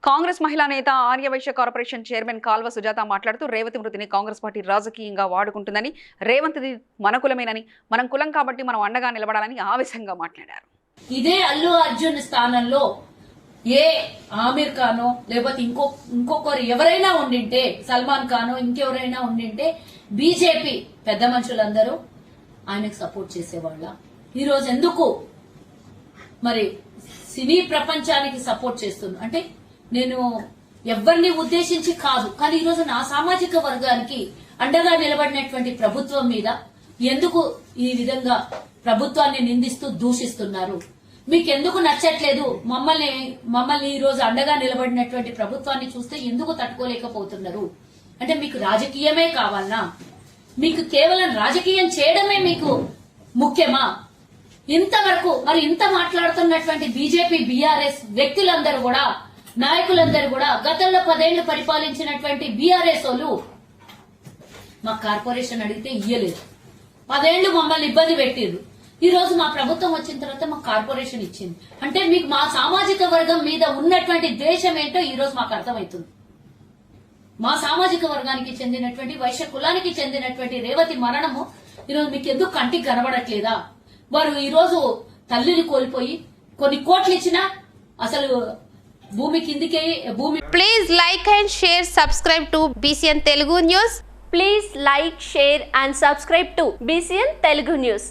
కాంగ్రెస్ మహిళా నేత Aryavysya corporation chairman కాల్వ సుజాత మాట్లాడుతూ రేవతి మృతిని కాంగ్రెస్ పార్టీ రాజకీయంగా వాడుకుంటుందని, రేవంత్ది మన కులమేనని, మనం కులం కాబట్టి మనం అండగా నిలబడాలని ఆవేశంగా మాట్లాడారు. ఇదే అల్లు అర్జున్ స్థానంలో ఏ ఆమిర్ ఖానో లేకపోతే ఇంకొకరు ఎవరైనా ఉండింటే, సల్మాన్ ఖానో ఇంకెవరైనా ఉండింటే బీజేపీ పెద్ద మనుషులందరూ ఆయనకు సపోర్ట్ చేసేవాళ్ళ. ఈరోజు ఎందుకు మరి సినీ ప్రపంచానికి సపోర్ట్ చేస్తుంది అంటే, నేను ఎవరిని ఉద్దేశించి కాదు, కానీ ఈరోజు నా సామాజిక వర్గానికి అండగా నిలబడినటువంటి ప్రభుత్వం మీద ఎందుకు ఈ విధంగా ప్రభుత్వాన్ని నిందిస్తూ దూషిస్తున్నారు? మీకెందుకు నచ్చట్లేదు? మమ్మల్ని ఈ రోజు అండగా నిలబడినటువంటి ప్రభుత్వాన్ని చూస్తే ఎందుకు తట్టుకోలేకపోతున్నారు? అంటే మీకు రాజకీయమే కావాలనా? మీకు కేవలం రాజకీయం చేయడమే మీకు ముఖ్యమా? ఇంతవరకు మరి ఇంత మాట్లాడుతున్నటువంటి బీజేపీ బీఆర్ఎస్ వ్యక్తులందరూ కూడా, నాయకులందరూ కూడా గతంలో 10 ఏళ్లు పరిపాలించినటువంటి బీఆర్ఎస్ వాళ్ళు మా కార్పొరేషన్ అడిగితే ఇయ్యలేదు. 10 ఏళ్లు మమ్మల్ని ఇబ్బంది పెట్టిండ్రు. ఈ రోజు మా ప్రభుత్వం వచ్చిన తర్వాత మా కార్పొరేషన్ ఇచ్చింది. అంటే మీకు మా సామాజిక వర్గం మీద ఉన్నటువంటి ద్వేషం ఏంటో ఈ రోజు మాకు అర్థమవుతుంది. మా సామాజిక వర్గానికి చెందినటువంటి, వైశ్య కులానికి చెందినటువంటి రేవతి మరణము ఈరోజు మీకు ఎందుకు కంటికి కనబడట్లేదా? వారు ఈ రోజు తల్లిని కోల్పోయి కొన్ని కోట్లు ఇచ్చినా అసలు భూమి కిందికే భూమి. Please like and share, subscribe to BCN Telugu News. Please like, share and subscribe to BCN Telugu News.